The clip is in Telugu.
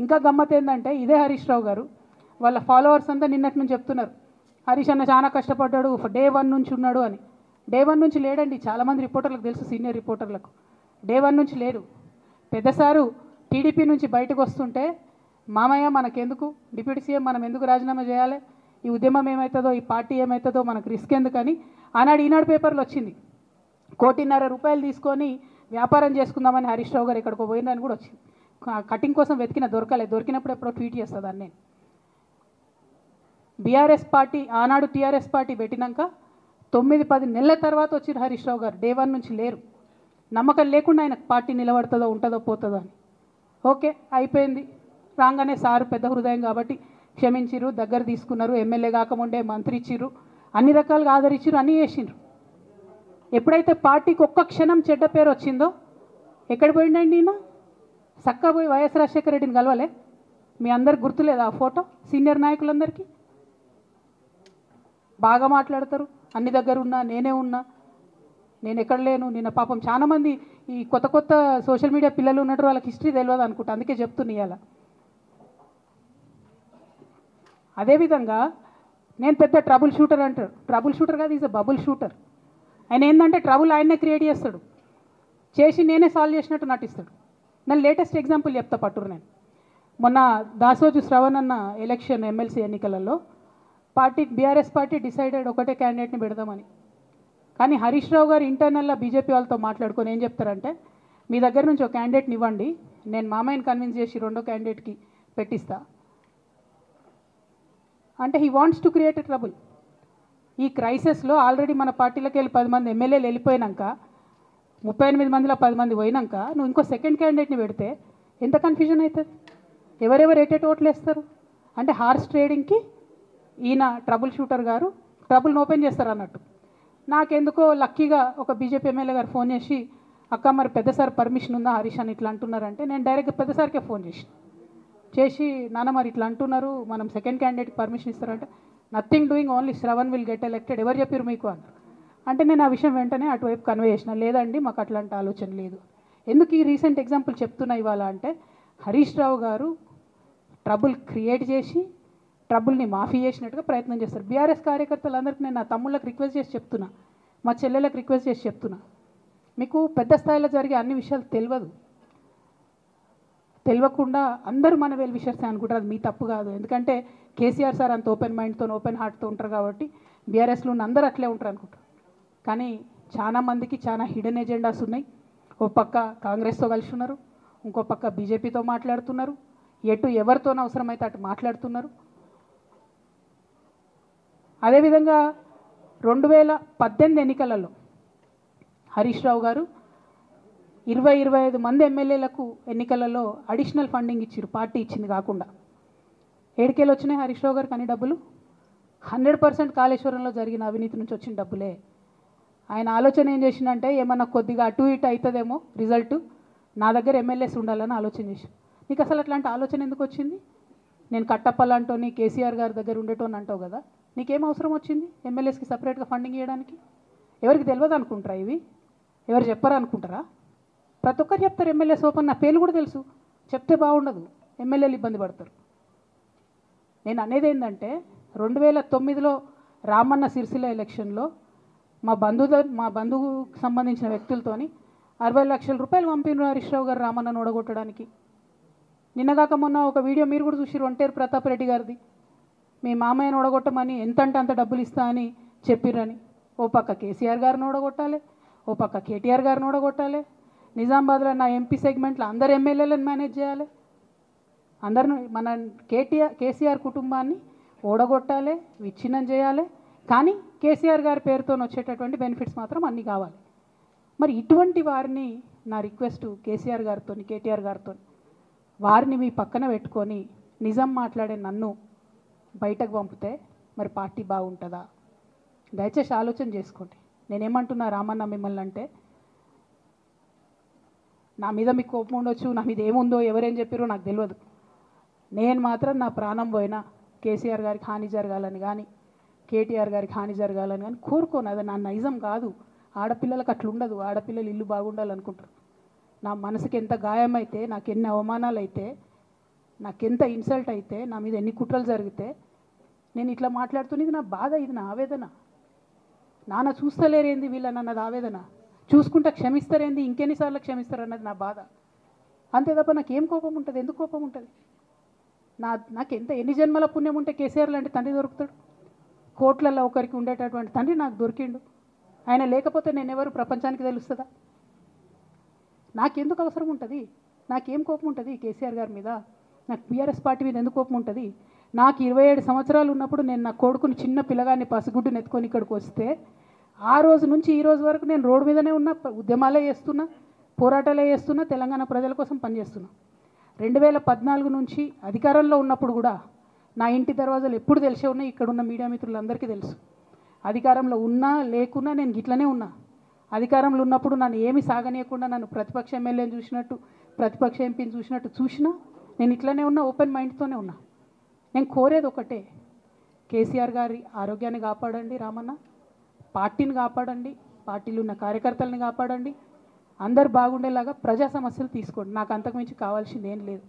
ఇంకా గమ్మత్ ఏంటంటే ఇదే హరీష్ రావు గారు వాళ్ళ ఫాలోవర్స్ అంతా నిన్నటి నుంచి చెప్తున్నారు, హరీష్ అన్న చాలా కష్టపడ్డాడు, డే 1 నుంచి ఉన్నాడు అని. డే 1 నుంచి లేడండి. చాలామంది రిపోర్టర్లకు తెలుసు, సీనియర్ రిపోర్టర్లకు డే 1 నుంచి లేడు. పెద్దసారు టీడీపీ నుంచి బయటకు వస్తుంటే, మామయ్య మనకెందుకు డిప్యూటీ సీఎం, మనం ఎందుకు రాజీనామా చేయాలి, ఈ ఉద్యమం ఏమవుతుందో, ఈ పార్టీ ఏమవుతుందో, మనకు రిస్క్ ఎందుకని ఆనాడు ఈనాడు పేపర్లో వచ్చింది. 1.5 కోటి తీసుకొని వ్యాపారం చేసుకుందామని హరీష్ రావు గారు ఎక్కడికో పోయిందని కూడా వచ్చింది. కటింగ్ కోసం వెతికిన దొరకలేదు, దొరికినప్పుడు ఎప్పుడో ట్వీట్ చేస్తుందని. నేను బీఆర్ఎస్ పార్టీ ఆనాడు టీఆర్ఎస్ పార్టీ పెట్టినాక 9-10 నెలల తర్వాత వచ్చిన హరీష్ రావు గారు డే 1 నుంచి లేరు. నమ్మకం లేకుండా ఆయన పార్టీ నిలబడుతుందో ఉంటుందో పోతుందో అని. ఓకే అయిపోయింది, రాగానే సారు పెద్ద హృదయం కాబట్టి క్షమించిర్రు, దగ్గర తీసుకున్నారు, ఎమ్మెల్యే కాకముందే మంత్రి ఇచ్చిర్రు, అన్ని రకాలుగా ఆదరించిర్రు, అన్నీ చేసిండ్రు. ఎప్పుడైతే పార్టీకి ఒక్క క్షణం చెడ్డ పేరు వచ్చిందో ఎక్కడ పోయిండండి ఈయన? చక్కా పోయి వైఎస్ రాజశేఖర రెడ్డిని కలవలే? మీ అందరికి గుర్తులేదు ఆ ఫోటో? సీనియర్ నాయకులందరికీ బాగా మాట్లాడతారు, అన్ని దగ్గర ఉన్నా, నేనే ఉన్నా, నేను ఎక్కడ లేను. నిన్న పాపం చాలామంది ఈ కొత్త సోషల్ మీడియా పిల్లలు ఉన్నట్టు వాళ్ళకి హిస్టరీ తెలియదు అనుకుంటా, అందుకే చెప్తున్నా ఇవాళ. అదేవిధంగా నేను పెద్ద ట్రబుల్ షూటర్ అంటారు. ట్రబుల్ షూటర్ కాదు, ఈజ్ అ బబుల్ షూటర్. ఆయన ఏంటంటే ట్రబుల్ ఆయన్నే క్రియేట్ చేస్తాడు, చేసి నేనే సాల్వ్ చేసినట్టు నటిస్తాడు. నేను లేటెస్ట్ ఎగ్జాంపుల్ చెప్తా పట్టురు. నేను మొన్న దాసోజు శ్రవణ్ అన్న ఎలక్షన్ ఎమ్మెల్సీ ఎన్నికలలో బీఆర్ఎస్ పార్టీ డిసైడెడ్ ఒకటే క్యాండిడేట్ని పెడదామని. కానీ హరీష్ రావు గారు ఇంటర్నల్గా బీజేపీ వాళ్ళతో మాట్లాడుకొని ఏం చెప్తారంటే, మీ దగ్గర నుంచి ఒక క్యాండిడేట్ని ఇవ్వండి, నేను మామయ్యని కన్విన్స్ చేసి రెండో క్యాండిడేట్కి పెట్టిస్తా అంటే he wants to create a trouble. ఈ క్రైసిస్లో ఆల్రెడీ మన పార్టీలోకి వెళ్ళి 10 మంది ఎమ్మెల్యేలు వెళ్ళిపోయినాక, 38 మందిలో 10 మంది పోయినాక నువ్వు ఇంకో సెకండ్ క్యాండిడేట్ని పెడితే ఎంత కన్ఫ్యూజన్ అవుతుంది? ఎవరెవరు ఎటెట్ ఓట్లు వేస్తారు? అంటే హార్స్ ట్రేడింగ్కి ఈయన ట్రబుల్ షూటర్ గారు ట్రబుల్ని ఓపెన్ చేస్తారు అన్నట్టు. నాకెందుకో లక్కీగా ఒక బీజేపీ ఎమ్మెల్యే గారు ఫోన్ చేసి, అక్క మరి పెద్దసారి పర్మిషన్ ఉందా హరీష్ అని ఇట్లా అంటున్నారంటే, నేను డైరెక్ట్గా పెద్దసారికే ఫోన్ చేసి నాన్న మరి ఇట్లా అంటున్నారు, మనం సెకండ్ క్యాండిడేట్కి పర్మిషన్ ఇస్తారంటే, nothing doing, only Shravan will get elected, ఎవరు చెప్పారు మీకు అన్నారు. అంటే నేను ఆ విషయం వెంటనే అటువైపు కన్వే చేసిన, లేదండి మాకు అట్లాంటి ఆలోచన లేదు. ఎందుకు ఈ రీసెంట్ ఎగ్జాంపుల్ చెప్తున్నా ఇవాళ అంటే, హరీష్ రావు గారు ట్రబుల్ క్రియేట్ చేసి ట్రబుల్ని మాఫీ చేసినట్టుగా ప్రయత్నం చేస్తారు. బీఆర్ఎస్ కార్యకర్తలందరికీ నేను నా తమ్ముళ్ళకి రిక్వెస్ట్ చేసి చెప్తున్నా, మా చెల్లెళ్ళకి రిక్వెస్ట్ చేసి చెప్తున్నా, మీకు పెద్ద స్థాయిలో జరిగే అన్ని విషయాలు తెలియకుండా అందరూ మన వెల్ విషర్స్ అనుకుంటారు. అది మీ తప్పు కాదు, ఎందుకంటే కేసీఆర్ సార్ అంత ఓపెన్ మైండ్తో ఓపెన్ హార్ట్తో ఉంటారు కాబట్టి బీఆర్ఎస్లో ఉన్న అందరూ అట్లే ఉంటారు అనుకుంటారు. కానీ చాలా మందికి చాలా హిడెన్ ఎజెండాస్ ఉన్నాయి. ఓ పక్క కాంగ్రెస్తో కలిసి ఉన్నారు, ఇంకో పక్క బీజేపీతో మాట్లాడుతున్నారు, ఎవరితోనో అవసరమైతే అటు మాట్లాడుతున్నారు. అదేవిధంగా 2018 ఎన్నికలలో హరీష్ రావు గారు 20-25 మంది ఎమ్మెల్యేలకు ఎన్నికలలో అడిషనల్ ఫండింగ్ ఇచ్చారు, పార్టీ ఇచ్చింది కాకుండా. ఏడికేళ్ళు వచ్చినాయి హరీష్ రావు గారికి అన్ని డబ్బులు? 100% కాళేశ్వరంలో జరిగిన అవినీతి నుంచి వచ్చిన డబ్బులే. ఆయన ఆలోచన ఏం చేసిందంటే, ఏమన్నా కొద్దిగా అటు ఇటు అవుతుందేమో రిజల్ట్, నా దగ్గర ఎమ్మెల్యేస్ ఉండాలని ఆలోచన చేసి. నీకు అసలు అట్లాంటి ఆలోచన ఎందుకు వచ్చింది? నేను కట్టప్పలంటోని కేసీఆర్ గారి దగ్గర ఉండేటోని అంటావు కదా, నీకేం అవసరం వచ్చింది ఎమ్మెల్యేస్కి సపరేట్గా ఫండింగ్ ఇవ్వడానికి? ఎవరికి తెలియదు అనుకుంటారా? ఇవి ఎవరు చెప్పరు అనుకుంటారా? ప్రతి ఒక్కరు చెప్తారు ఎమ్మెల్యేస్ ఓపెన్, నా పేర్లు కూడా తెలుసు, చెప్తే బాగుండదు, ఎమ్మెల్యేలు ఇబ్బంది పడతారు. నేను అనేది ఏంటంటే, 2009లో రామన్న సిరిసిల్ల ఎలక్షన్లో మా బంధువుకు సంబంధించిన వ్యక్తులతోని 60 లక్షల రూపాయలు పంపిన హరీష్ రావు గారు రామన్నను ఓడగొట్టడానికి. నిన్నగాక మొన్న ఒక వీడియో మీరు కూడా చూసిరు, ఒంటేరు ప్రతాప్ రెడ్డి గారిది, మీ మామయ్యను ఓడగొట్టమని ఎంతంటే అంత డబ్బులు ఇస్తా అని చెప్పిరని. ఓ పక్క కేసీఆర్ గారిని ఓడగొట్టాలి, ఓ పక్క కేటీఆర్ గారిని ఓడగొట్టాలి, నిజామాబాద్లో నా ఎంపీ సెగ్మెంట్లో అందరు ఎమ్మెల్యేలను మేనేజ్ చేయాలి, అందరిని మన కేసీఆర్ కుటుంబాన్ని ఓడగొట్టాలి, విచ్ఛిన్నం చేయాలి. కానీ కేసీఆర్ గారి పేరుతో వచ్చేటటువంటి బెనిఫిట్స్ మాత్రం అన్నీ కావాలి. మరి ఇటువంటి వారిని నా రిక్వెస్ట్ కేసీఆర్ గారితో కేటీఆర్ గారితో, వారిని మీ పక్కన పెట్టుకొని నిజం మాట్లాడే నన్ను బయటకు పంపితే మరి పార్టీ బాగుంటుందా? దయచేసి ఆలోచన చేసుకోండి. నేనేమంటున్నా రామన్న మిమ్మల్ని అంటే, నా మీద మీకు కోపం ఉండొచ్చు, నా మీద ఏముందో ఎవరేం చెప్పారో నాకు తెలియదు. నేను మాత్రం నా ప్రాణం పోయినా కేసీఆర్ గారికి హాని జరగాలని కానీ కేటీఆర్ గారికి హాని జరగాలని కానీ కోరుకోను. అది నా నైజం కాదు. ఆడపిల్లలకు అట్లా ఉండదు, ఆడపిల్లలు ఇల్లు బాగుండాలనుకుంటారు. నా మనసుకి ఎంత గాయమైతే, నాకు ఎన్ని అవమానాలు అయితే నాకెంత ఇన్సల్ట్ అయితే, నా మీద ఎన్ని కుట్రలు జరిగితే నేను ఇట్లా మాట్లాడుతున్నది నా బాధ, ఇది నా ఆవేదన. నాన్న చూస్తలేరేంది వీళ్ళనన్నది ఆవేదన, చూసుకుంటా క్షమిస్తారేంది ఇంకెన్నిసార్లు క్షమిస్తారన్నది నా బాధ. అంతే తప్ప నాకేం కోపం ఉంటుంది? ఎందుకు కోపం ఉంటుంది? నాకు ఎన్ని జన్మల పుణ్యం ఉంటే కేసీఆర్ లాంటి తండ్రి దొరుకుతాడు? కోట్లలో ఒకరికి ఉండేటటువంటి తండ్రి నాకు దొరికిండు. ఆయన లేకపోతే నేను ఎవరు ప్రపంచానికి తెలుస్తుందా? నాకెందుకు అవసరం ఉంటుంది? నాకేం కోపం ఉంటుంది కేసీఆర్ గారి మీద? నాకు బీఆర్ఎస్ పార్టీ మీద ఎందుకు కోపం ఉంటుంది? నాకు 27 సంవత్సరాలు ఉన్నప్పుడు నేను నా కొడుకుని, చిన్న పిల్లగాన్ని పసిగుడ్డుని ఎత్తుకొని ఇక్కడికి వస్తే ఆ రోజు నుంచి ఈ రోజు వరకు నేను రోడ్డు మీదనే ఉన్నా, ఉద్యమాలే చేస్తున్నా, పోరాటాలే చేస్తున్నా, తెలంగాణ ప్రజల కోసం పనిచేస్తున్నా. 2014 నుంచి అధికారంలో ఉన్నప్పుడు కూడా నా ఇంటి దర్వాజాలు ఎప్పుడు తెలిసే ఉన్నాయి. ఇక్కడున్న మీడియా మిత్రులందరికీ తెలుసు. అధికారంలో ఉన్నా లేకున్నా నేను గిట్లనే ఉన్నా. అధికారంలో ఉన్నప్పుడు నన్ను ఏమి సాగనీయకుండా నన్ను ప్రతిపక్ష ఎమ్మెల్యేని చూసినట్టు, ప్రతిపక్ష ఎంపీని చూసినట్టు చూసినా నేను ఇట్లనే ఉన్నా, ఓపెన్ మైండ్తోనే ఉన్నా. నేను కోరేది ఒకటే, కేసీఆర్ గారి ఆరోగ్యాన్ని కాపాడండి రామన్న, పార్టీని కాపాడండి, పార్టీలో ఉన్న కార్యకర్తలని కాపాడండి, అందరు బాగుండేలాగా ప్రజా సమస్యలు తీసుకోండి. నాకు అంతకుమించి కావాల్సింది ఏం లేదు.